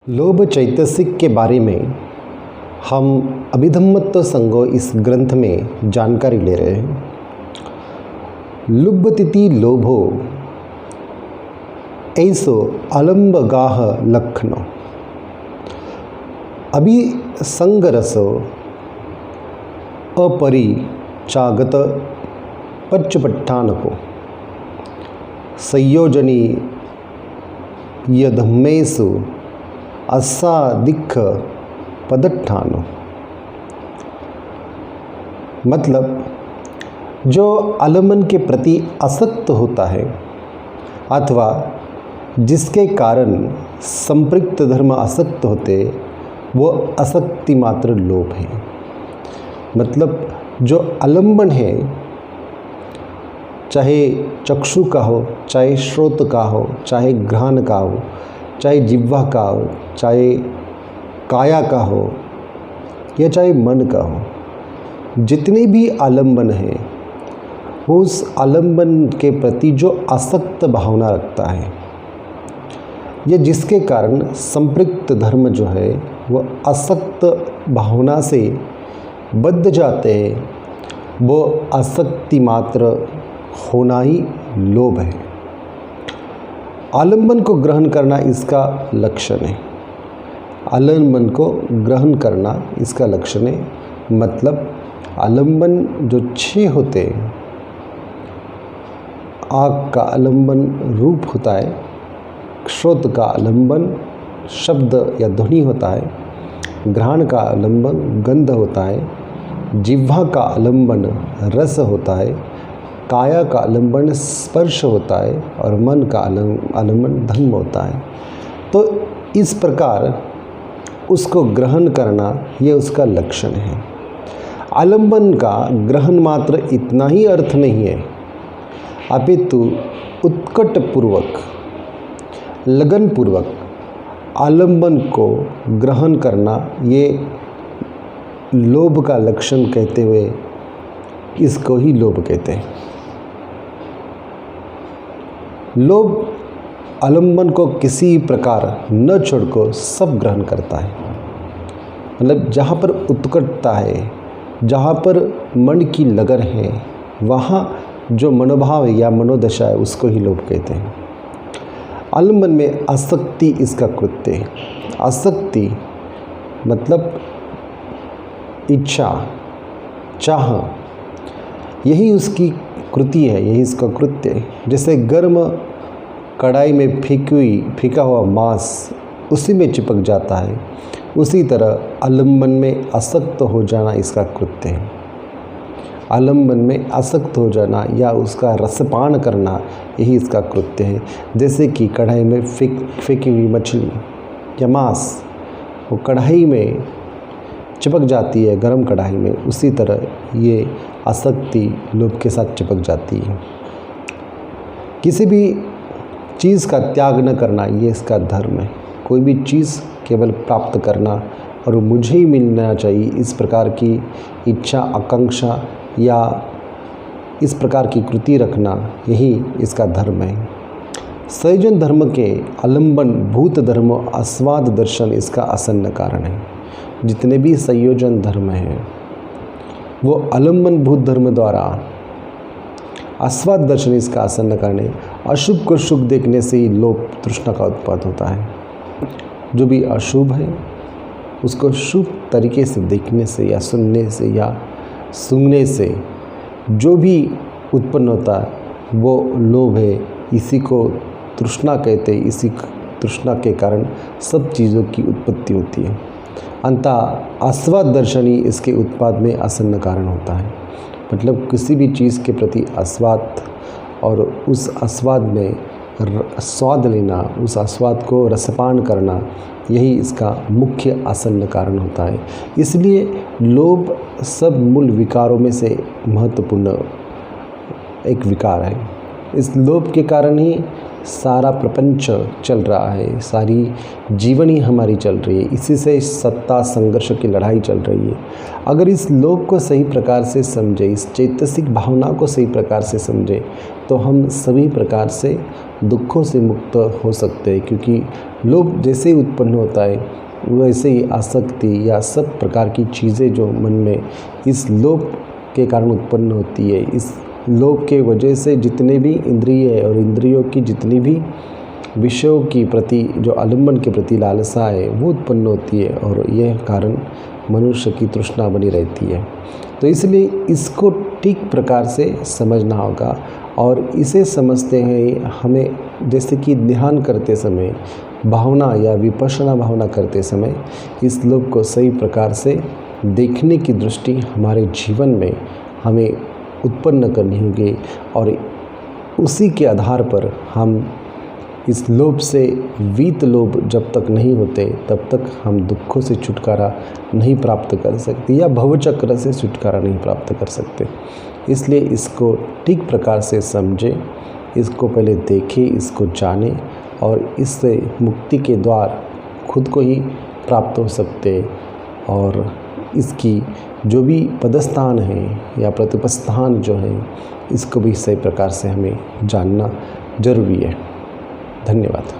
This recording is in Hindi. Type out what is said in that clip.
लोभ चैतसिक के बारे में हम अभिधम्मत्व संगो इस ग्रंथ में जानकारी ले रहे हैं। लुब्धतिथि लोभो ऐसो अलंबगाह लक्षण अभिसंगरसो अपरिचागत पच्चपट्ठानको संयोजनी यधम्मेसु असादिख पदठानो। मतलब जो आलम्बन के प्रति आसक्त होता है अथवा जिसके कारण संपृक्त धर्म आसक्त होते वो आसक्ति मात्र लोभ है। मतलब जो आलम्बन है, चाहे चक्षु का हो, चाहे श्रोत का हो, चाहे घ्राण का हो, चाहे जिह्वा का हो, चाहे काया का हो या चाहे मन का हो, जितने भी आलम्बन हैं उस आलम्बन के प्रति जो आसक्त भावना रखता है या जिसके कारण संपृक्त धर्म जो है वो आसक्त भावना से बद्ध जाते हैं, वो आसक्ति मात्र होना ही लोभ है। आलम्बन को ग्रहण करना इसका लक्षण है। आलम्बन को ग्रहण करना इसका लक्षण है। मतलब आलम्बन जो 6 होते हैं, आँख का आलम्बन रूप होता है, श्रोत का आलम्बन शब्द या ध्वनि होता है, घ्राण का आलम्बन गंध होता है, जिह्वा का आलम्बन रस होता है, काया का आलम्बन स्पर्श होता है और मन का आलम्बन धम्म होता है। तो इस प्रकार उसको ग्रहण करना ये उसका लक्षण है। आलम्बन का ग्रहण मात्र इतना ही अर्थ नहीं है, अपितु उत्कटपूर्वक लगनपूर्वक आलम्बन को ग्रहण करना ये लोभ का लक्षण कहते हुए इसको ही लोभ कहते हैं। लोभ आलम्बन को किसी प्रकार न छोड़कर सब ग्रहण करता है। मतलब जहाँ पर उत्कटता है, जहाँ पर मन की लगन है, वहाँ जो मनोभाव या मनोदशा है उसको ही लोभ कहते हैं। आलम्बन में आसक्ति इसका कृत्य है। आसक्ति मतलब इच्छा, चाह, यही उसकी कृति है, यही इसका कृत्य है। जैसे गर्म कढ़ाई में फीका हुआ मांस उसी में चिपक जाता है, उसी तरह आलम्बन में आसक्त हो जाना इसका कृत्य है। आलम्बन में आसक्त हो जाना या उसका रसपान करना यही इसका कृत्य है। जैसे कि कढ़ाई में फेंकी हुई मछली या मांस वो कढ़ाई में चिपक जाती है, गरम कढ़ाई में, उसी तरह ये आसक्ति लोभ के साथ चिपक जाती है। किसी भी चीज़ का त्याग न करना ये इसका धर्म है। कोई भी चीज़ केवल प्राप्त करना और मुझे ही मिलना चाहिए इस प्रकार की इच्छा, आकांक्षा या इस प्रकार की कृति रखना यही इसका धर्म है। संयोजन धर्म के आलम्बन भूत धर्म आस्वाद दर्शन इसका आसन्न कारण है। जितने भी संयोजन धर्म हैं वो आलम्बन भूत धर्म द्वारा आस्वाद दर्शन इसका आसन्न कारण है। अशुभ को शुभ देखने से ही लोभ तृष्णा का उत्पाद होता है। जो भी अशुभ है उसको शुभ तरीके से देखने से या सुनने से या सूंघने से जो भी उत्पन्न होता है वो लोभ है। इसी को तृष्णा कहते हैं। इसी तृष्णा के कारण सब चीज़ों की उत्पत्ति होती है। अंततः आस्वाद दर्शन ही इसके उत्पाद में आसन्न कारण होता है। मतलब किसी भी चीज़ के प्रति आस्वाद और उस आस्वाद में स्वाद लेना, उस आस्वाद को रसपान करना, यही इसका मुख्य आसन्न कारण होता है। इसलिए लोभ सब मूल विकारों में से महत्वपूर्ण एक विकार है। इस लोभ के कारण ही सारा प्रपंच चल रहा है, सारी जीवनी हमारी चल रही है, इसी से सत्ता संघर्ष की लड़ाई चल रही है। अगर इस लोक को सही प्रकार से समझे, इस चैतसिक भावना को सही प्रकार से समझे, तो हम सभी प्रकार से दुखों से मुक्त हो सकते हैं। क्योंकि लोभ जैसे ही उत्पन्न होता है, वैसे ही आसक्ति या सब प्रकार की चीज़ें जो मन में इस लोभ के कारण उत्पन्न होती है, इस लोभ के वजह से जितने भी इंद्रिय और इंद्रियों की जितनी भी विषयों की प्रति जो आलम्बन के प्रति लालसा है वो उत्पन्न होती है, और यह कारण मनुष्य की तृष्णा बनी रहती है। तो इसलिए इसको ठीक प्रकार से समझना होगा, और इसे समझते हैं हमें, जैसे कि ध्यान करते समय, भावना या विपश्यना भावना करते समय इस लोभ को सही प्रकार से देखने की दृष्टि हमारे जीवन में हमें उत्पन्न करनी होगी, और उसी के आधार पर हम इस लोभ से, वीत लोभ जब तक नहीं होते तब तक हम दुखों से छुटकारा नहीं प्राप्त कर सकते, या भवचक्र से छुटकारा नहीं प्राप्त कर सकते। इसलिए इसको ठीक प्रकार से समझें, इसको पहले देखें, इसको जानें, और इससे मुक्ति के द्वार खुद को ही प्राप्त हो सकते, और इसकी जो भी पदस्थान है या प्रतिपस्थान जो है, इसको भी सही प्रकार से हमें जानना जरूरी है। धन्यवाद।